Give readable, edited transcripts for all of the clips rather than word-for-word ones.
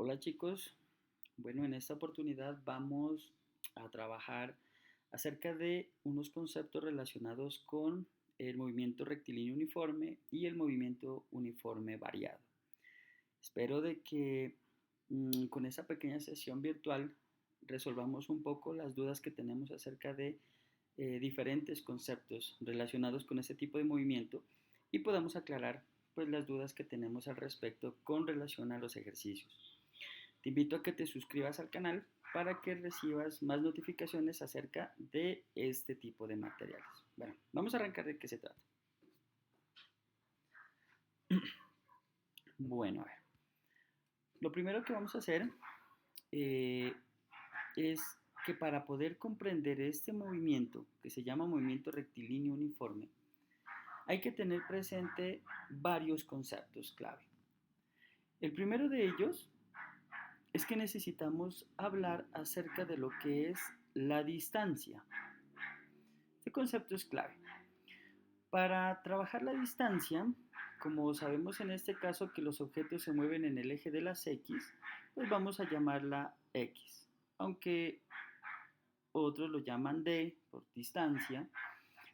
Hola chicos, bueno, en esta oportunidad vamos a trabajar acerca de unos conceptos relacionados con el movimiento rectilíneo uniforme y el movimiento uniforme variado. Espero de que con esta pequeña sesión virtual resolvamos un poco las dudas que tenemos acerca de diferentes conceptos relacionados con este tipo de movimiento y podamos aclarar pues las dudas que tenemos al respecto con relación a los ejercicios. Te invito a que te suscribas al canal para que recibas más notificaciones acerca de este tipo de materiales. Bueno, vamos a arrancar de qué se trata. Bueno, a ver. Lo primero que vamos a hacer eh, es que para poder comprender este movimiento, que se llama movimiento rectilíneo uniforme, hay que tener presente varios conceptos clave. El primero de ellos es que necesitamos hablar acerca de lo que es la distancia. Este concepto es clave. Para trabajar la distancia, como sabemos en este caso que los objetos se mueven en el eje de las X, pues vamos a llamarla X, aunque otros lo llaman D por distancia,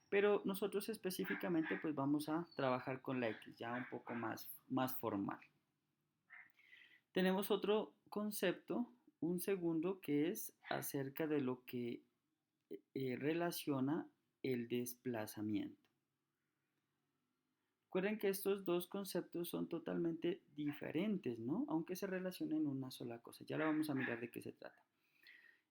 pero nosotros específicamente pues vamos a trabajar con la X, ya un poco más formal. Tenemos otro concepto, un segundo, que es acerca de lo que relaciona el desplazamiento. Recuerden que estos dos conceptos son totalmente diferentes, ¿no? Aunque se relacionen en una sola cosa. Ya la vamos a mirar de qué se trata.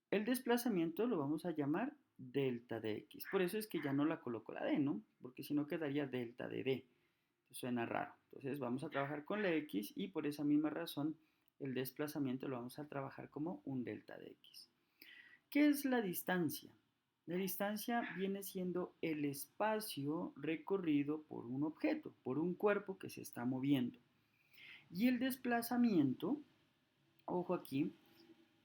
El desplazamiento lo vamos a llamar delta de x. Por eso es que ya no la coloco la d, ¿no? Porque si no quedaría delta de d. Suena raro. Entonces vamos a trabajar con la x y por esa misma razón el desplazamiento lo vamos a trabajar como un delta de x. ¿Qué es la distancia? La distancia viene siendo el espacio recorrido por un objeto, por un cuerpo que se está moviendo. Y el desplazamiento, ojo aquí,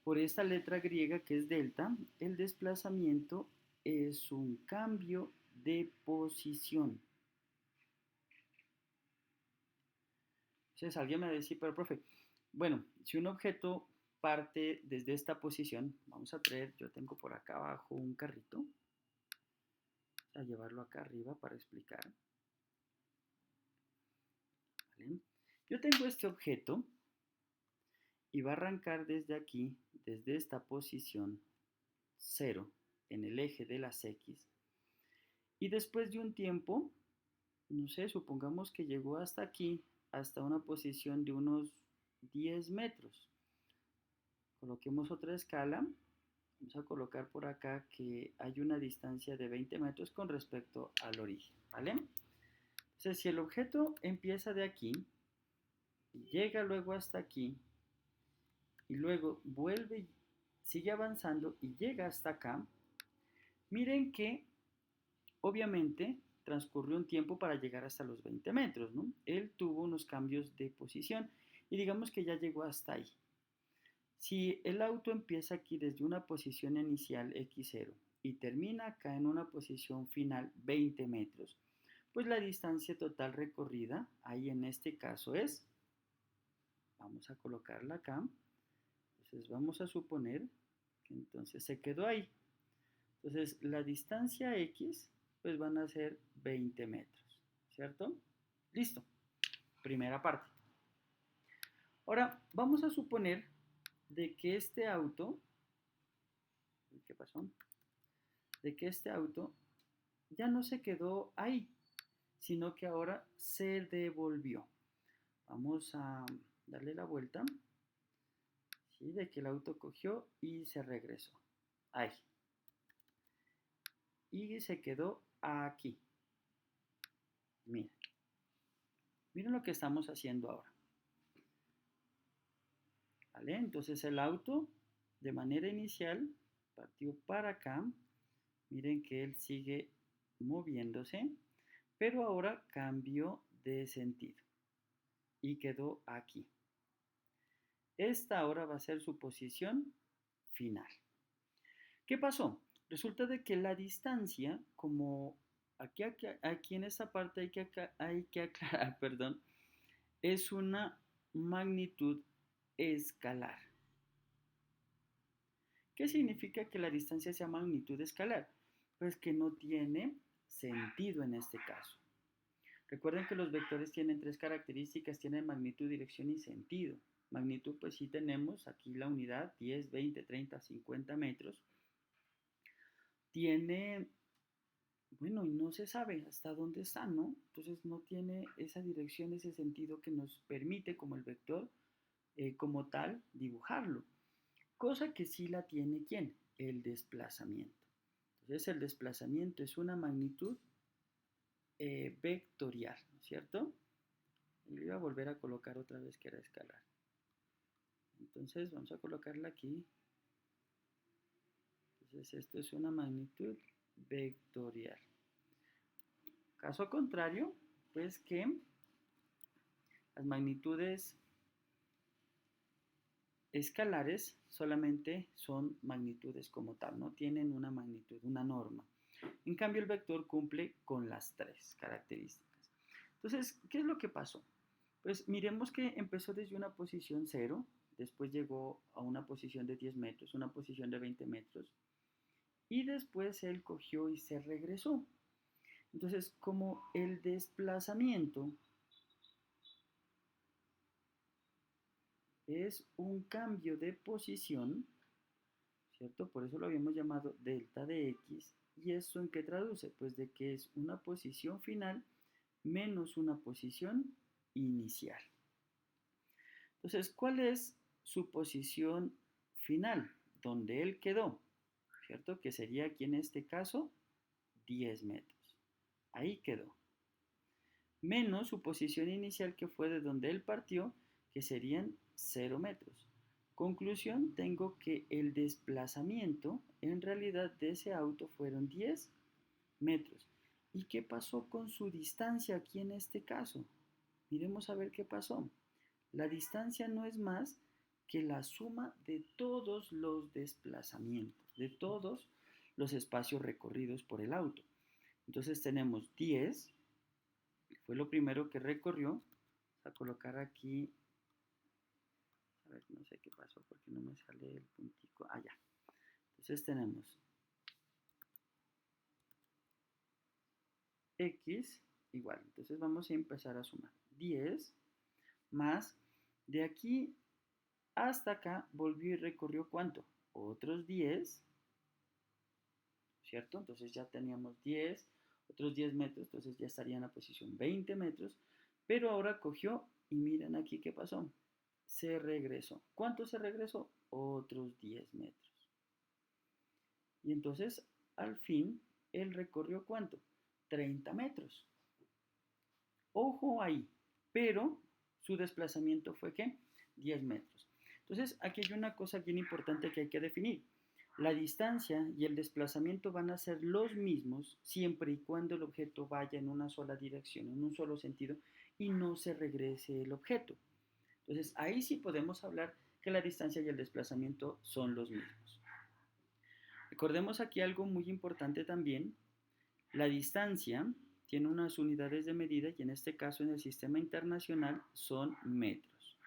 por esta letra griega que es delta, el desplazamiento es un cambio de posición. Entonces alguien me va a decir, pero profe, bueno, si un objeto parte desde esta posición, vamos a traer, yo tengo por acá abajo un carrito, a llevarlo acá arriba para explicar. ¿Vale? Yo tengo este objeto y va a arrancar desde aquí, desde esta posición 0 en el eje de las X. Y después de un tiempo, no sé, supongamos que llegó hasta aquí, hasta una posición de unos 10 metros. Coloquemos otra escala. Vamos a colocar por acá que hay una distancia de 20 metros con respecto al origen, ¿vale? Entonces, si el objeto empieza de aquí y llega luego hasta aquí y luego vuelve, sigue avanzando y llega hasta acá, miren que obviamente transcurrió un tiempo para llegar hasta los 20 metros, ¿no? Él tuvo unos cambios de posición y digamos que ya llegó hasta ahí. Si el auto empieza aquí desde una posición inicial x0 y termina acá en una posición final 20 metros, pues la distancia total recorrida ahí en este caso es, vamos a colocarla acá, entonces vamos a suponer que entonces se quedó ahí. Entonces la distancia x pues van a ser 20 metros, ¿cierto? Listo, primera parte. Ahora vamos a suponer de que este auto, ¿qué pasó? De que este auto ya no se quedó ahí, sino que ahora se devolvió. Vamos a darle la vuelta, ¿sí? De que el auto cogió y se regresó. Ahí. Y se quedó aquí. Miren. Miren lo que estamos haciendo ahora. ¿Vale? Entonces el auto de manera inicial partió para acá. Miren que él sigue moviéndose, pero ahora cambió de sentido y quedó aquí. Esta ahora va a ser su posición final. ¿Qué pasó? Resulta de que la distancia, como aquí en esta parte hay que aclarar, perdón, es una magnitud escalar. ¿Qué significa que la distancia sea magnitud escalar? Pues que no tiene sentido en este caso. Recuerden que los vectores tienen tres características, tienen magnitud, dirección y sentido. Magnitud, pues sí tenemos aquí la unidad, 10, 20, 30, 50 metros. Tiene, bueno, y no se sabe hasta dónde está, ¿no? Entonces no tiene esa dirección, ese sentido que nos permite como el vector, como tal, dibujarlo. Cosa que sí la tiene, ¿quién? El desplazamiento. Entonces el desplazamiento es una magnitud vectorial, ¿no es cierto? Y le voy a volver a colocar otra vez que era escalar. Entonces vamos a colocarla aquí. Entonces esto es una magnitud vectorial. Caso contrario, pues que las magnitudes escalares solamente son magnitudes como tal, no tienen una magnitud, una norma. En cambio, el vector cumple con las tres características. Entonces, ¿qué es lo que pasó? Pues miremos que empezó desde una posición 0, después llegó a una posición de 10 metros, una posición de 20 metros, y después él cogió y se regresó. Entonces, como el desplazamiento es un cambio de posición, ¿cierto? Por eso lo habíamos llamado delta de x. ¿Y esto en qué traduce? Pues de que es una posición final menos una posición inicial. Entonces, ¿cuál es su posición final? Donde él quedó, ¿cierto? Que sería aquí en este caso 10 metros. Ahí quedó. Menos su posición inicial que fue de donde él partió, que serían 0 metros. Conclusión, tengo que el desplazamiento en realidad de ese auto fueron 10 metros. ¿Y qué pasó con su distancia aquí en este caso? Miremos a ver qué pasó. La distancia no es más que la suma de todos los desplazamientos, de todos los espacios recorridos por el auto. Entonces tenemos 10, fue lo primero que recorrió. Vamos a colocar aquí, a ver, no sé qué pasó porque no me sale el puntico. Ah, ya. Entonces tenemos x igual. Entonces vamos a empezar a sumar. 10 más, de aquí hasta acá volvió y recorrió ¿cuánto? Otros 10, ¿cierto? Entonces ya teníamos 10, otros 10 metros, entonces ya estaría en la posición 20 metros, pero ahora cogió y miren aquí qué pasó. Se regresó. ¿Cuánto se regresó? Otros 10 metros. Y entonces, al fin, él recorrió ¿cuánto? 30 metros. Ojo ahí, pero su desplazamiento fue ¿qué? 10 metros. Entonces, aquí hay una cosa bien importante que hay que definir. La distancia y el desplazamiento van a ser los mismos siempre y cuando el objeto vaya en una sola dirección, en un solo sentido, y no se regrese el objeto. Entonces, ahí sí podemos hablar que la distancia y el desplazamiento son los mismos. Recordemos aquí algo muy importante también. La distancia tiene unas unidades de medida y en este caso en el sistema internacional son metros.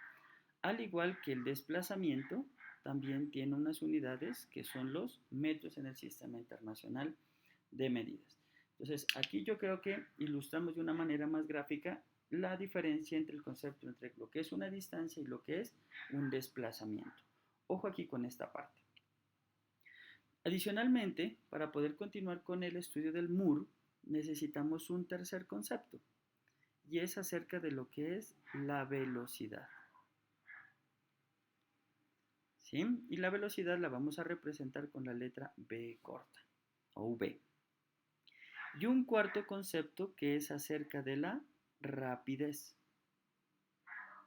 Al igual que el desplazamiento también tiene unas unidades que son los metros en el sistema internacional de medidas. Entonces aquí yo creo que ilustramos de una manera más gráfica la diferencia entre el concepto entre lo que es una distancia y lo que es un desplazamiento. Ojo aquí con esta parte. Adicionalmente, para poder continuar con el estudio del MUR, necesitamos un tercer concepto, y es acerca de lo que es la velocidad. ¿Sí? Y la velocidad la vamos a representar con la letra B corta, o V. Y un cuarto concepto que es acerca de la rapidez,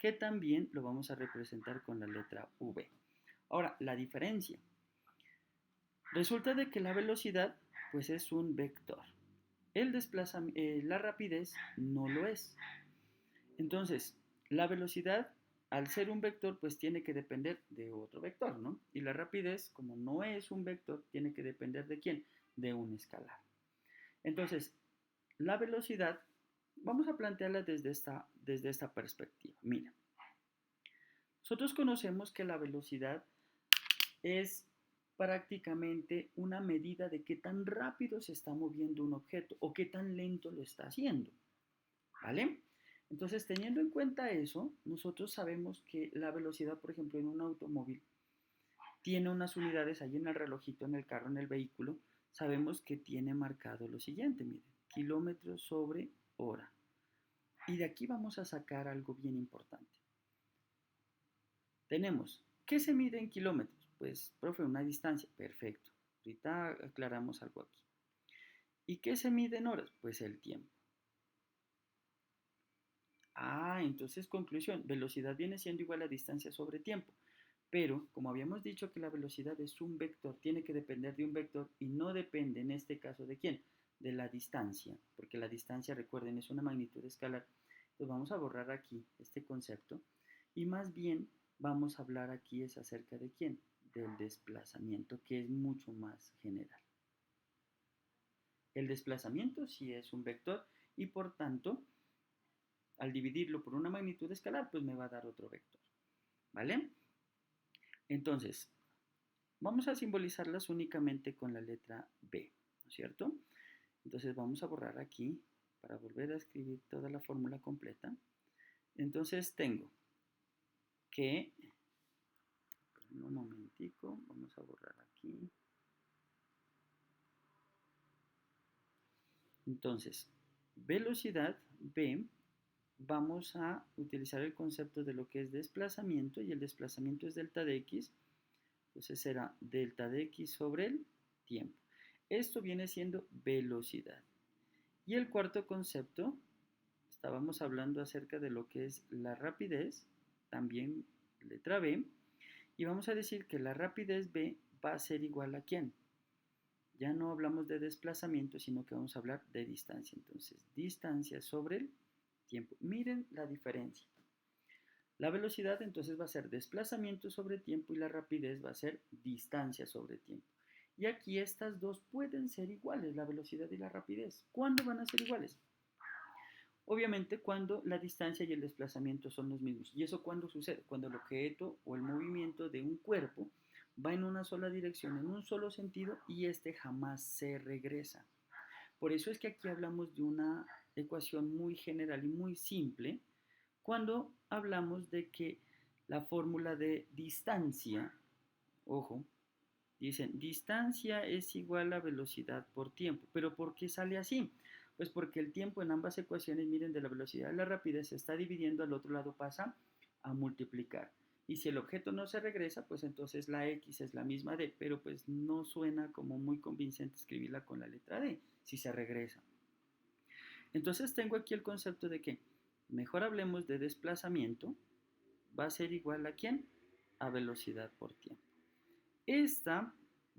que también lo vamos a representar con la letra V. Ahora, la diferencia. Resulta de que la velocidad, pues es un vector. La rapidez no lo es. Entonces, la velocidad, al ser un vector, pues tiene que depender de otro vector, ¿no? Y la rapidez, como no es un vector, tiene que depender ¿de quién? De un escalar. Entonces, la velocidad, vamos a plantearla desde esta perspectiva. Mira, Nosotros conocemos que la velocidad es prácticamente una medida de qué tan rápido se está moviendo un objeto o qué tan lento lo está haciendo, ¿vale? Entonces, teniendo en cuenta eso, nosotros sabemos que la velocidad, por ejemplo, en un automóvil, tiene unas unidades ahí en el relojito, en el carro, en el vehículo, sabemos que tiene marcado lo siguiente, miren, kilómetros sobre hora. Y de aquí vamos a sacar algo bien importante. Tenemos, ¿qué se mide en kilómetros? Pues, profe, una distancia. Perfecto. Ahorita aclaramos algo aquí. ¿Y qué se mide en horas? Pues el tiempo. Entonces conclusión, velocidad viene siendo igual a distancia sobre tiempo. Pero, como habíamos dicho que la velocidad es un vector, tiene que depender de un vector y no depende en este caso de quién, de la distancia, porque la distancia, recuerden, es una magnitud escalar. Entonces vamos a borrar aquí este concepto y más bien vamos a hablar aquí es acerca de quién, del desplazamiento, que es mucho más general. El desplazamiento sí es un vector y por tanto, al dividirlo por una magnitud escalar, pues me va a dar otro vector, ¿vale? Entonces, vamos a simbolizarlas únicamente con la letra B, ¿no es cierto? Entonces vamos a borrar aquí para volver a escribir toda la fórmula completa. Entonces tengo que, un momentico, vamos a borrar aquí. Entonces, velocidad B, vamos a utilizar el concepto de lo que es desplazamiento y el desplazamiento es delta de X. Entonces será delta de X sobre el tiempo. Esto viene siendo velocidad. Y el cuarto concepto, estábamos hablando acerca de lo que es la rapidez, también letra B, y vamos a decir que la rapidez B va a ser igual a ¿quién? Ya no hablamos de desplazamiento, sino que vamos a hablar de distancia. Entonces, distancia sobre el tiempo. Miren la diferencia. La velocidad entonces va a ser desplazamiento sobre tiempo y la rapidez va a ser distancia sobre tiempo. Y aquí estas dos pueden ser iguales, la velocidad y la rapidez. ¿Cuándo van a ser iguales? Obviamente cuando la distancia y el desplazamiento son los mismos. ¿Y eso cuándo sucede? Cuando el objeto o el movimiento de un cuerpo va en una sola dirección, en un solo sentido y este jamás se regresa. Por eso es que aquí hablamos de una ecuación muy general y muy simple cuando hablamos de que la fórmula de distancia, ojo, dicen distancia es igual a velocidad por tiempo. ¿Pero por qué sale así? Pues porque el tiempo en ambas ecuaciones, miren, de la velocidad y la rapidez se está dividiendo, al otro lado pasa a multiplicar. Y si el objeto no se regresa, pues entonces la X es la misma D, pero pues no suena como muy convincente escribirla con la letra D, si se regresa. Entonces tengo aquí el concepto de que mejor hablemos de desplazamiento, va a ser igual a ¿quién? A velocidad por tiempo. Esta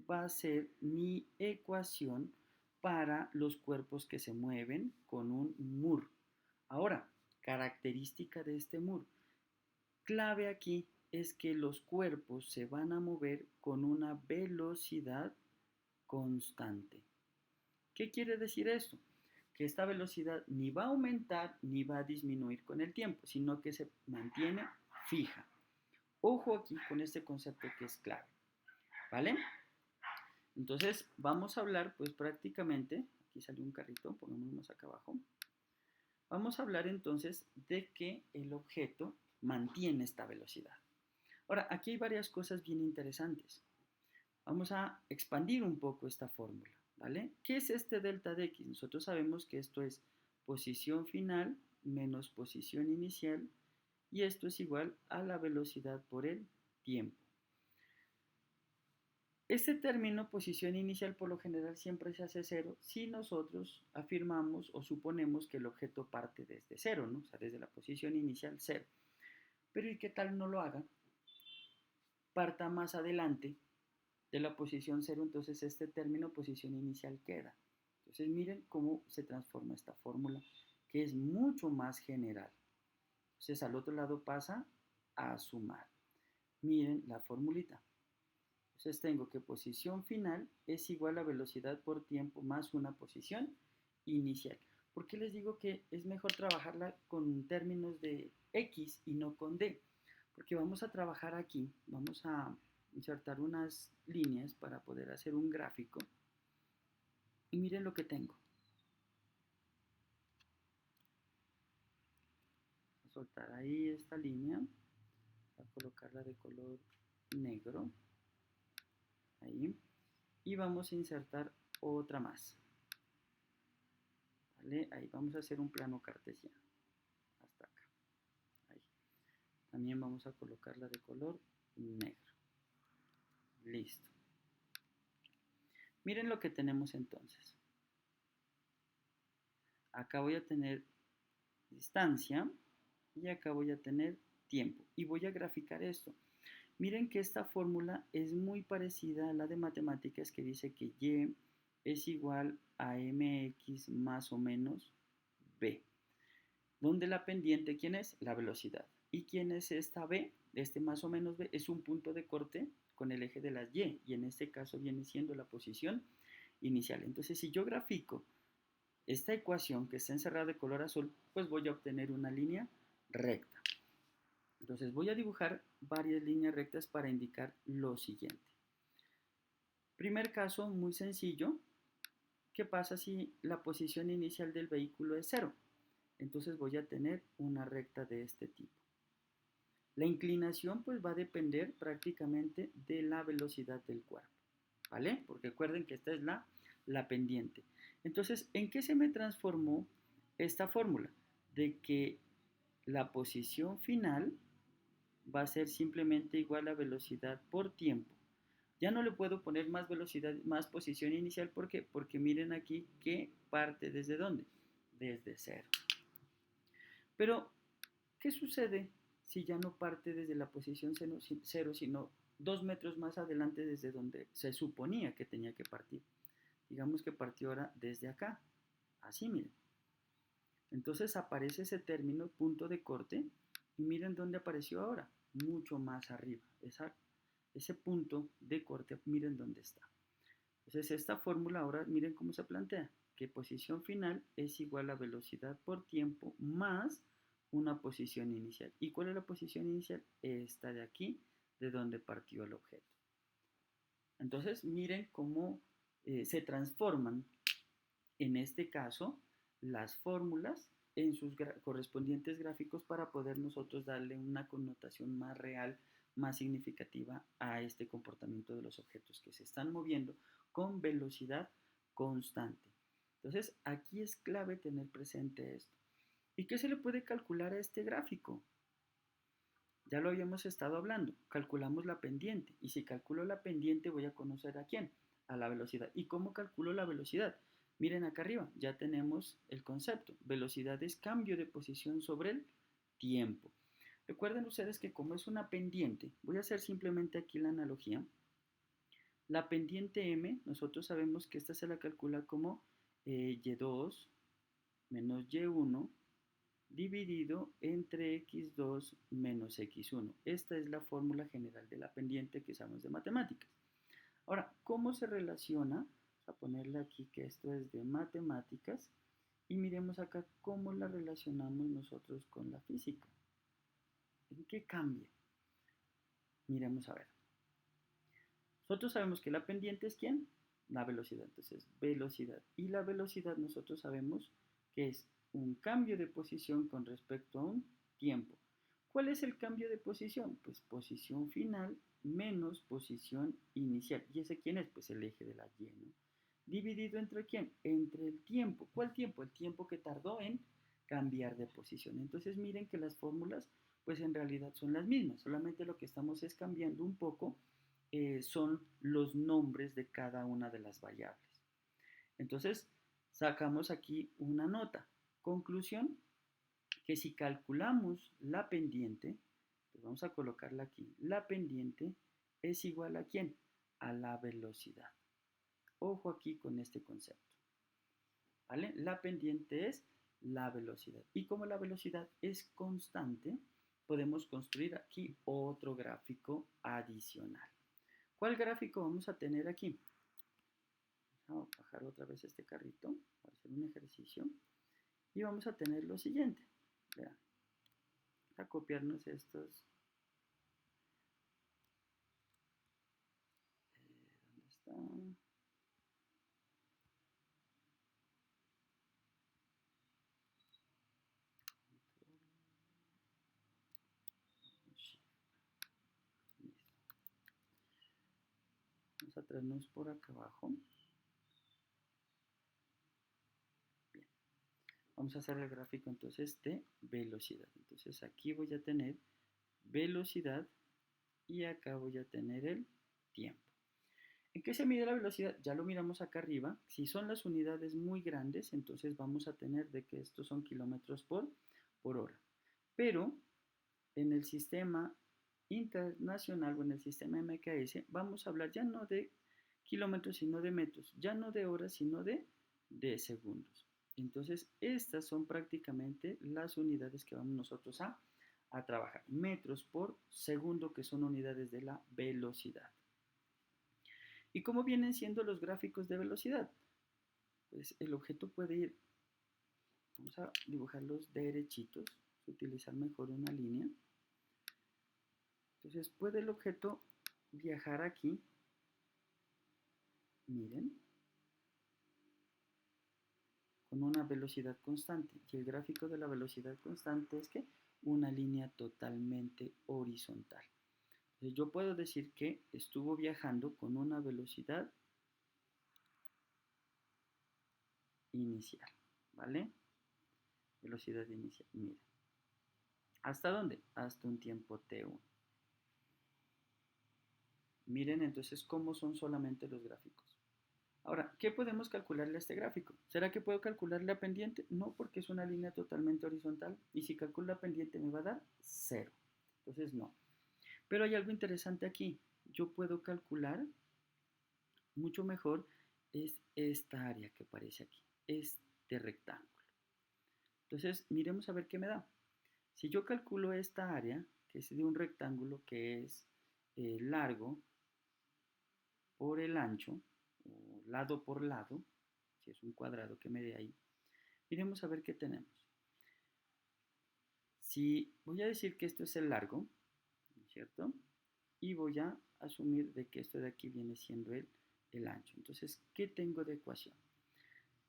va a ser mi ecuación para los cuerpos que se mueven con un MUR. Ahora, característica de este MUR. Clave aquí es que los cuerpos se van a mover con una velocidad constante. ¿Qué quiere decir esto? Que esta velocidad ni va a aumentar ni va a disminuir con el tiempo, sino que se mantiene fija. Ojo aquí con este concepto que es clave, ¿vale? Entonces vamos a hablar pues prácticamente, aquí salió un carrito, pongámonos acá abajo. Vamos a hablar entonces de que el objeto mantiene esta velocidad. Ahora, aquí hay varias cosas bien interesantes. Vamos a expandir un poco esta fórmula, ¿vale? ¿Qué es este delta de X? Nosotros sabemos que esto es posición final menos posición inicial y esto es igual a la velocidad por el tiempo. Este término, posición inicial, por lo general siempre se hace cero si nosotros afirmamos o suponemos que el objeto parte desde cero, ¿no? O sea, desde la posición inicial cero. Pero ¿y qué tal no lo haga? Parta más adelante de la posición cero, entonces este término posición inicial queda. Entonces miren cómo se transforma esta fórmula, que es mucho más general. Entonces al otro lado pasa a sumar. Miren la formulita. Entonces tengo que posición final es igual a velocidad por tiempo más una posición inicial. ¿Por qué les digo que es mejor trabajarla con términos de X y no con D? Porque vamos a trabajar aquí, vamos a insertar unas líneas para poder hacer un gráfico. Y miren lo que tengo. Voy a soltar ahí esta línea, voy a colocarla de color negro, ahí, y vamos a insertar otra más. ¿Vale? Ahí vamos a hacer un plano cartesiano, hasta acá. Ahí. También vamos a colocarla de color negro. Listo. Miren lo que tenemos entonces. Acá voy a tener distancia y acá voy a tener tiempo. Y voy a graficar esto. Miren que esta fórmula es muy parecida a la de matemáticas que dice que y es igual a mx más o menos b. Donde la pendiente, ¿quién es? La velocidad. ¿Y quién es esta b? Este más o menos b es un punto de corte con el eje de las y. Y en este caso viene siendo la posición inicial. Entonces, si yo grafico esta ecuación que está encerrada de color azul, pues voy a obtener una línea recta. Entonces voy a dibujar varias líneas rectas para indicar lo siguiente. Primer caso, muy sencillo. ¿Qué pasa si la posición inicial del vehículo es 0? Entonces voy a tener una recta de este tipo. La inclinación pues va a depender prácticamente de la velocidad del cuerpo, ¿vale? Porque recuerden que esta es la pendiente. Entonces, ¿en qué se me transformó esta fórmula? De que la posición final va a ser simplemente igual a velocidad por tiempo. Ya no le puedo poner más velocidad, más posición inicial. ¿Por qué? Porque miren aquí que parte desde dónde. Desde 0. Pero, ¿qué sucede si ya no parte desde la posición 0, sino 2 metros más adelante desde donde se suponía que tenía que partir? Digamos que partió ahora desde acá. Así, miren. Entonces aparece ese término, punto de corte, y miren dónde apareció ahora, mucho más arriba. Ese punto de corte, miren dónde está. Entonces esta fórmula ahora, miren cómo se plantea, que posición final es igual a velocidad por tiempo más una posición inicial. ¿Y cuál es la posición inicial? Esta de aquí, de donde partió el objeto. Entonces miren cómo se transforman en este caso las fórmulas en sus correspondientes gráficos para poder nosotros darle una connotación más real, más significativa a este comportamiento de los objetos que se están moviendo con velocidad constante. Entonces, aquí es clave tener presente esto. ¿Y qué se le puede calcular a este gráfico? Ya lo habíamos estado hablando. Calculamos la pendiente. Y si calculo la pendiente, voy a conocer a quién. A la velocidad. ¿Y cómo calculo la velocidad? Miren acá arriba, ya tenemos el concepto. Velocidad es cambio de posición sobre el tiempo. Recuerden ustedes que como es una pendiente, voy a hacer simplemente aquí la analogía. La pendiente m, nosotros sabemos que esta se la calcula como y2 menos y1 dividido entre x2 menos x1. Esta es la fórmula general de la pendiente que usamos de matemáticas. Ahora, ¿cómo se relaciona? Vamos a ponerle aquí que esto es de matemáticas y miremos acá cómo la relacionamos nosotros con la física. ¿En qué cambia? Miremos a ver. Nosotros sabemos que la pendiente es ¿quién? La velocidad. Entonces, velocidad. Y la velocidad nosotros sabemos que es un cambio de posición con respecto a un tiempo. ¿Cuál es el cambio de posición? Pues posición final menos posición inicial. ¿Y ese quién es? Pues el eje de la y, ¿no? ¿Dividido entre quién? Entre el tiempo. ¿Cuál tiempo? El tiempo que tardó en cambiar de posición. Entonces miren que las fórmulas pues en realidad son las mismas. Solamente lo que estamos es cambiando un poco son los nombres de cada una de las variables. Entonces sacamos aquí una nota. Conclusión, que si calculamos la pendiente, pues vamos a colocarla aquí, la pendiente es igual a ¿quién? A la velocidad. Ojo aquí con este concepto. ¿Vale? La pendiente es la velocidad. Y como la velocidad es constante, podemos construir aquí otro gráfico adicional. ¿Cuál gráfico vamos a tener aquí? Vamos a bajar otra vez este carrito para hacer un ejercicio. Y vamos a tener lo siguiente. Vean. A copiarnos estos Vamos a traernos por acá abajo. Bien. Vamos a hacer el gráfico entonces de velocidad. Entonces aquí voy a tener velocidad y acá voy a tener el tiempo. ¿En qué se mide la velocidad? Ya lo miramos acá arriba. Si son las unidades muy grandes, entonces vamos a tener de que estos son kilómetros por hora. Pero en el sistema internacional o en el sistema MKS vamos a hablar ya no de kilómetros sino de metros, ya no de horas sino de segundos. Entonces estas son prácticamente las unidades que vamos nosotros a trabajar. Metros por segundo, que son unidades de la velocidad. ¿Y cómo vienen siendo los gráficos de velocidad? Pues el objeto puede ir, vamos a dibujarlos derechitos, utilizar mejor una línea. Entonces puede el objeto viajar aquí, miren, con una velocidad constante. Y el gráfico de la velocidad constante es que una línea totalmente horizontal. Entonces yo puedo decir que estuvo viajando con una velocidad inicial, ¿vale? Velocidad inicial, miren. ¿Hasta dónde? Hasta un tiempo t1. Miren entonces cómo son solamente los gráficos. Ahora, ¿qué podemos calcularle a este gráfico? ¿Será que puedo calcular la pendiente? No, porque es una línea totalmente horizontal. Y si calculo la pendiente me va a dar 0. Entonces no. Pero hay algo interesante aquí. Yo puedo calcular mucho mejor es esta área que aparece aquí. Este rectángulo. Entonces, miremos a ver qué me da. Si yo calculo esta área, que es de un rectángulo que es largo por el ancho, o lado por lado, si es un cuadrado que me dé ahí, miremos a ver qué tenemos. Si voy a decir que esto es el largo, ¿cierto? Y voy a asumir de que esto de aquí viene siendo el ancho. Entonces, ¿qué tengo de ecuación?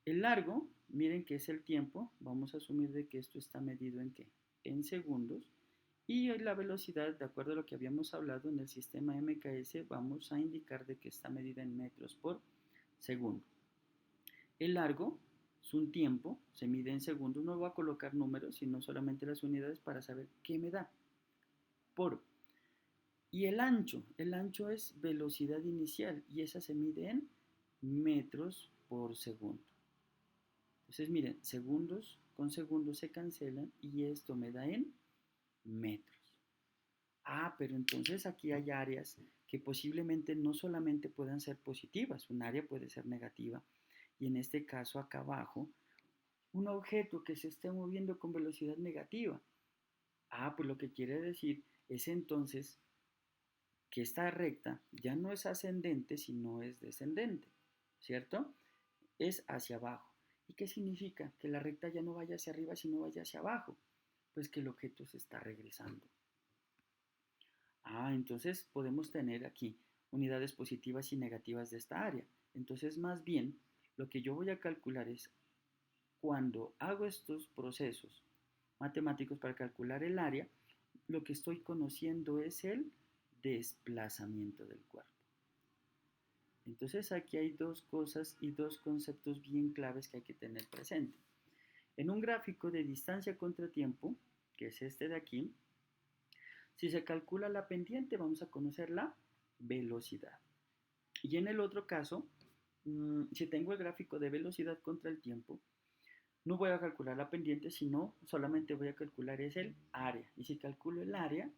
El largo, miren que es el tiempo, vamos a asumir de que esto está medido en ¿qué? En segundos. Y la velocidad, de acuerdo a lo que habíamos hablado en el sistema MKS, vamos a indicar de que está medida en metros por segundo. El largo es un tiempo, se mide en segundos, no voy a colocar números, sino solamente las unidades para saber qué me da. Por. Y el ancho es velocidad inicial y esa se mide en metros por segundo. Entonces miren, segundos con segundos se cancelan y esto me da en metros. Ah, pero entonces aquí hay áreas que posiblemente no solamente puedan ser positivas, un área puede ser negativa. Y en este caso acá abajo, un objeto que se esté moviendo con velocidad negativa. Ah, pues lo que quiere decir es entonces que esta recta ya no es ascendente, sino es descendente, ¿cierto? Es hacia abajo. ¿Y qué significa? Que la recta ya no vaya hacia arriba, sino vaya hacia abajo. Pues que el objeto se está regresando. Ah, entonces podemos tener aquí unidades positivas y negativas de esta área. Entonces, más bien, lo que yo voy a calcular es cuando hago estos procesos matemáticos para calcular el área, lo que estoy conociendo es el desplazamiento del cuerpo. Entonces aquí hay dos cosas y dos conceptos bien claves que hay que tener presente. En un gráfico de distancia contra tiempo, que es este de aquí, si se calcula la pendiente vamos a conocer la velocidad. Y en el otro caso, si tengo el gráfico de velocidad contra el tiempo, no voy a calcular la pendiente, sino solamente voy a calcular es el área. Y si calculo el área,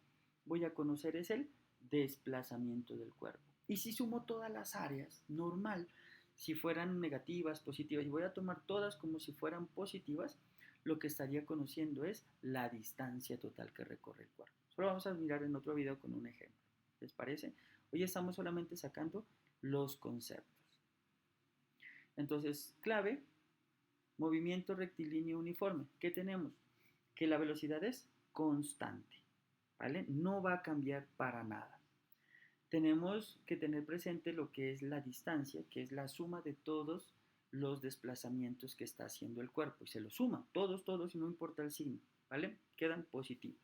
voy a conocer es el desplazamiento del cuerpo. Y si sumo todas las áreas, normal, si fueran negativas, positivas, y voy a tomar todas como si fueran positivas, lo que estaría conociendo es la distancia total que recorre el cuerpo. Solo vamos a mirar en otro video con un ejemplo. ¿Les parece? Hoy estamos solamente sacando los conceptos. Entonces, clave, movimiento rectilíneo uniforme. ¿Qué tenemos? Que la velocidad es constante, ¿vale? No va a cambiar para nada. Tenemos que tener presente lo que es la distancia, que es la suma de todos los desplazamientos que está haciendo el cuerpo. Y se lo suma, todos, y no importa el signo, ¿vale? Quedan positivos.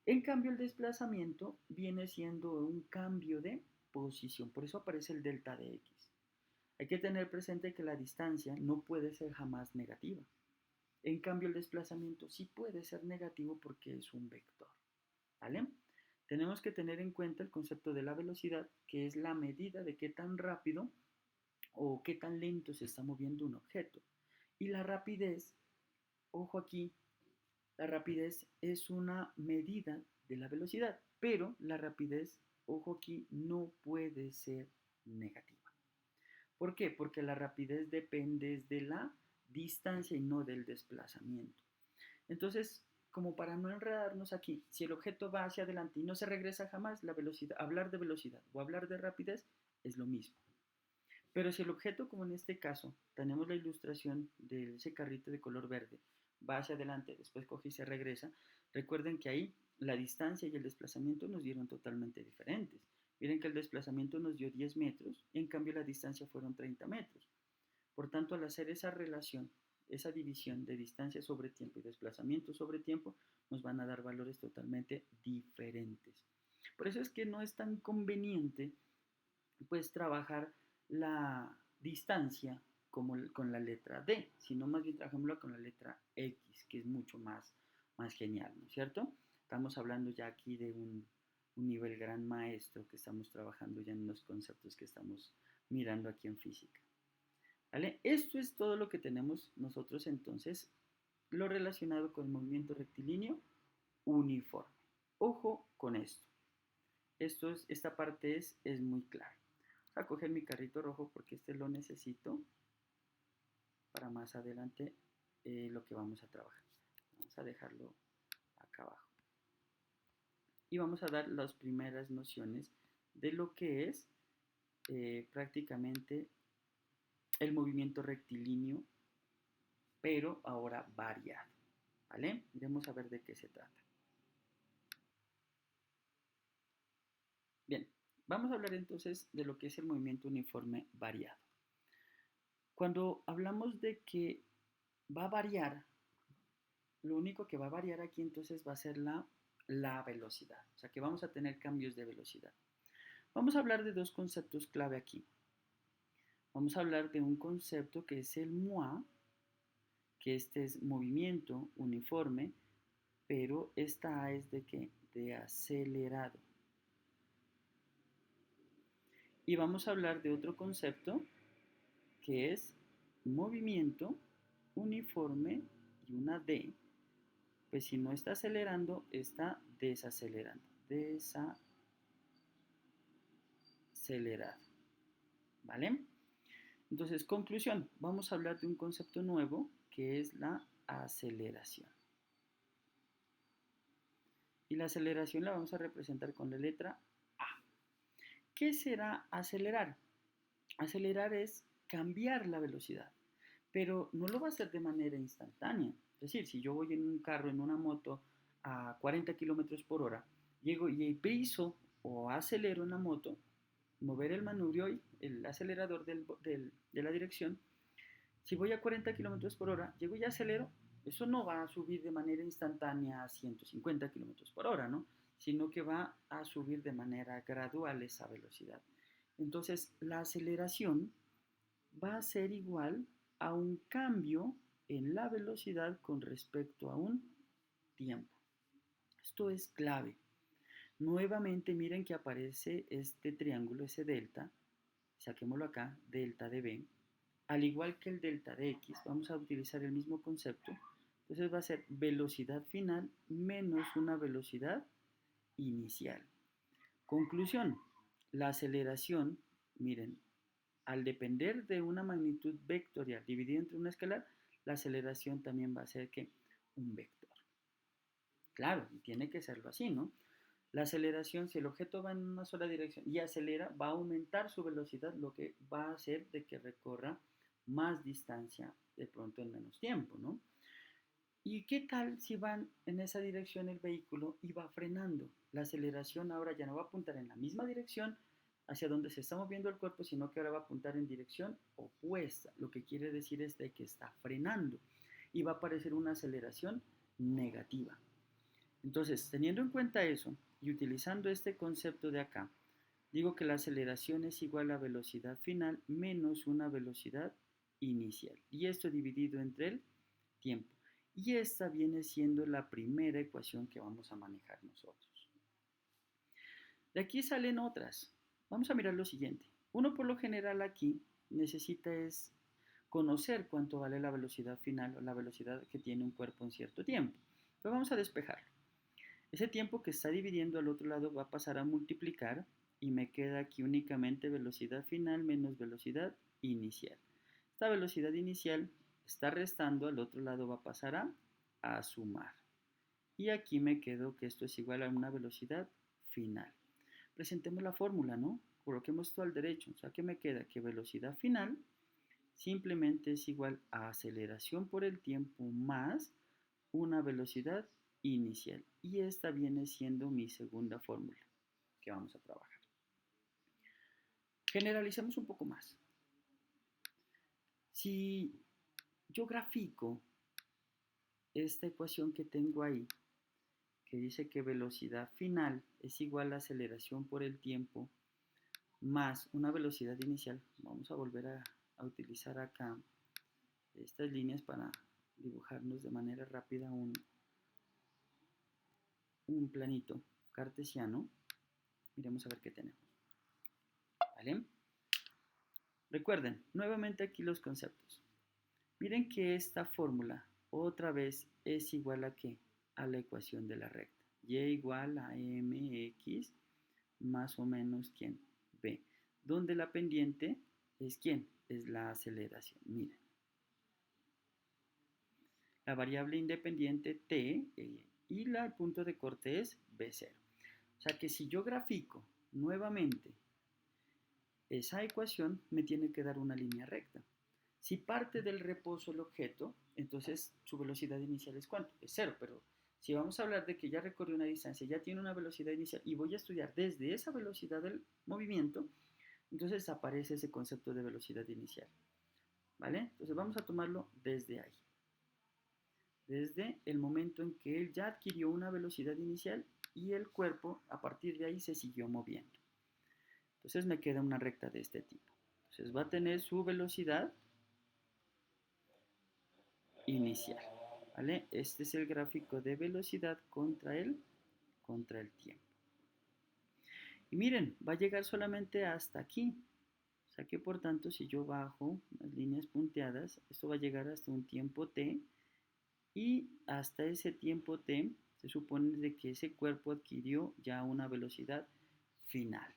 En cambio, el desplazamiento viene siendo un cambio de posición. Por eso aparece el delta de x. Hay que tener presente que la distancia no puede ser jamás negativa. En cambio, el desplazamiento sí puede ser negativo porque es un vector. ¿Vale? Tenemos que tener en cuenta el concepto de la velocidad, que es la medida de qué tan rápido o qué tan lento se está moviendo un objeto. Y la rapidez, ojo aquí, la rapidez es una medida de la velocidad, pero la rapidez, ojo aquí, no puede ser negativa. ¿Por qué? Porque la rapidez depende de la distancia y no del desplazamiento. Entonces, como para no enredarnos aquí, si el objeto va hacia adelante y no se regresa jamás, la velocidad, hablar de velocidad o hablar de rapidez es lo mismo. Pero si el objeto, como en este caso, tenemos la ilustración de ese carrito de color verde, va hacia adelante, después coge y se regresa, recuerden que ahí la distancia y el desplazamiento nos dieron totalmente diferentes. Miren que el desplazamiento nos dio 10 metros, y en cambio la distancia fueron 30 metros. Por tanto, al hacer esa relación, esa división de distancia sobre tiempo y desplazamiento sobre tiempo, nos van a dar valores totalmente diferentes. Por eso es que no es tan conveniente pues trabajar la distancia como con la letra D, sino más bien trabajémoslo con la letra X, que es mucho más genial, ¿no es cierto? Estamos hablando ya aquí de un nivel gran maestro que estamos trabajando ya en los conceptos que estamos mirando aquí en física. ¿Vale? Esto es todo lo que tenemos nosotros entonces, lo relacionado con el movimiento rectilíneo uniforme. Ojo con esto. Esta parte es muy clara. Voy a coger mi carrito rojo porque este lo necesito para más adelante lo que vamos a trabajar. Vamos a dejarlo acá abajo. Y vamos a dar las primeras nociones de lo que es prácticamente el movimiento rectilíneo, pero ahora variado. ¿Vale? Iremos a ver de qué se trata. Bien, vamos a hablar entonces de lo que es el movimiento uniforme variado. Cuando hablamos de que va a variar, lo único que va a variar aquí entonces va a ser la velocidad, o sea que vamos a tener cambios de velocidad. Vamos a hablar de dos conceptos clave aquí. Vamos a hablar de un concepto que es el moi, que este es movimiento uniforme, pero esta A es de ¿qué? De acelerado. Y vamos a hablar de otro concepto que es movimiento uniforme y una D, pues si no está acelerando, está desacelerando. Desacelerado. ¿Vale? Entonces, conclusión, vamos a hablar de un concepto nuevo que es la aceleración. Y la aceleración la vamos a representar con la letra A. ¿Qué será acelerar? Acelerar es cambiar la velocidad, pero no lo va a hacer de manera instantánea. Es decir, si yo voy en un carro, en una moto, a 40 kilómetros por hora, llego y piso o acelero en la moto, mover el manubrio y el acelerador de la dirección, si voy a 40 kilómetros por hora, llego y acelero, eso no va a subir de manera instantánea a 150 kilómetros por hora, ¿no? Sino que va a subir de manera gradual esa velocidad. Entonces, la aceleración va a ser igual a un cambio en la velocidad con respecto a un tiempo. Esto es clave. Nuevamente miren que aparece este triángulo, ese delta, saquémoslo acá, delta de B, al igual que el delta de X, vamos a utilizar el mismo concepto, entonces va a ser velocidad final menos una velocidad inicial. Conclusión, la aceleración, miren, al depender de una magnitud vectorial dividida entre una escalar, la aceleración también va a ser que un vector. Claro, y tiene que serlo así, ¿no? La aceleración, si el objeto va en una sola dirección y acelera, va a aumentar su velocidad, lo que va a hacer de que recorra más distancia de pronto en menos tiempo, ¿no? ¿Y qué tal si van en esa dirección el vehículo y va frenando? La aceleración ahora ya no va a apuntar en la misma dirección hacia donde se está moviendo el cuerpo, sino que ahora va a apuntar en dirección opuesta. Lo que quiere decir es de que está frenando y va a aparecer una aceleración negativa. Entonces, teniendo en cuenta eso y utilizando este concepto de acá, Digo que la aceleración es igual a velocidad final menos una velocidad inicial. Y esto dividido entre el tiempo. Y esta viene siendo la primera ecuación que vamos a manejar nosotros. De aquí salen otras. Vamos a mirar lo siguiente. Uno por lo general aquí necesita es conocer cuánto vale la velocidad final o la velocidad que tiene un cuerpo en cierto tiempo. Pero vamos a despejarlo. Ese tiempo que está dividiendo al otro lado va a pasar a multiplicar y me queda aquí únicamente velocidad final menos velocidad inicial. Esta velocidad inicial está restando, al otro lado va a pasar a sumar. Y aquí me quedo que esto es igual a una velocidad final. Presentemos la fórmula, ¿no? Coloquemos esto al derecho. O sea, ¿qué me queda? Que velocidad final simplemente es igual a aceleración por el tiempo más una velocidad inicial. Y esta viene siendo mi segunda fórmula que vamos a trabajar. Generalicemos un poco más. Si yo grafico esta ecuación que tengo ahí, que dice que velocidad final es igual a aceleración por el tiempo más una velocidad inicial, vamos a volver a utilizar acá estas líneas para dibujarnos de manera rápida un planito cartesiano. Miremos a ver qué tenemos. ¿Vale? Recuerden, nuevamente aquí los conceptos. Miren que esta fórmula otra vez es igual a ¿qué? A la ecuación de la recta. Y igual a mx más o menos ¿quién? B. Donde la pendiente es ¿quién? Es la aceleración. Miren. La variable independiente t y el punto de corte es b0. O sea que si yo grafico nuevamente esa ecuación, me tiene que dar una línea recta. Si parte del reposo el objeto, entonces su velocidad inicial es ¿cuánto? Es 0, pero si vamos a hablar de que ya recorrió una distancia, ya tiene una velocidad inicial y voy a estudiar desde esa velocidad del movimiento, entonces aparece ese concepto de velocidad inicial. ¿Vale? Entonces vamos a tomarlo desde ahí. Desde el momento en que él ya adquirió una velocidad inicial y el cuerpo a partir de ahí se siguió moviendo. Entonces me queda una recta de este tipo. Entonces va a tener su velocidad inicial. ¿Vale? Este es el gráfico de velocidad contra el tiempo. Y miren, va a llegar solamente hasta aquí. O sea que por tanto, si yo bajo las líneas punteadas, esto va a llegar hasta un tiempo t. Y hasta ese tiempo t, se supone de que ese cuerpo adquirió ya una velocidad final.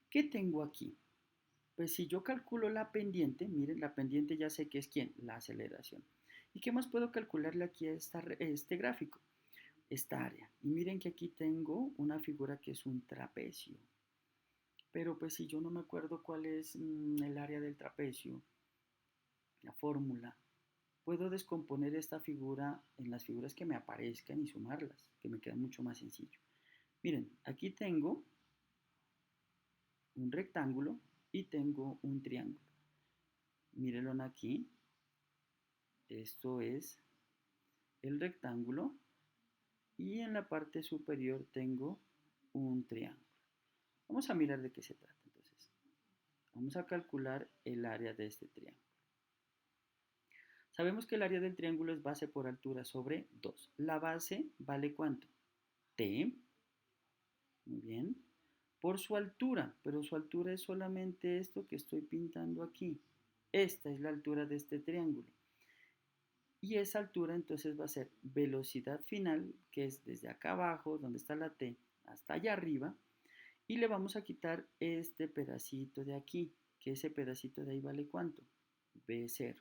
¿Qué tengo aquí? Pues si yo calculo la pendiente, miren, la pendiente ya sé que es ¿quién? La aceleración. ¿Y qué más puedo calcularle aquí a este gráfico? Esta área. Y miren que aquí tengo una figura que es un trapecio. Pero pues si yo no me acuerdo cuál es el área del trapecio, la fórmula, puedo descomponer esta figura en las figuras que me aparezcan y sumarlas, que me queda mucho más sencillo. Miren, aquí tengo un rectángulo y tengo un triángulo. Mírenlo aquí. Esto es el rectángulo y en la parte superior tengo un triángulo. Vamos a mirar de qué se trata entonces. Vamos a calcular el área de este triángulo. Sabemos que el área del triángulo es base por altura sobre 2. La base vale ¿cuánto? T. Muy bien. Por su altura, pero su altura es solamente esto que estoy pintando aquí. Esta es la altura de este triángulo. Y esa altura entonces va a ser velocidad final, que es desde acá abajo, donde está la T, hasta allá arriba. Y le vamos a quitar este pedacito de aquí, que ese pedacito de ahí vale ¿cuánto? B0.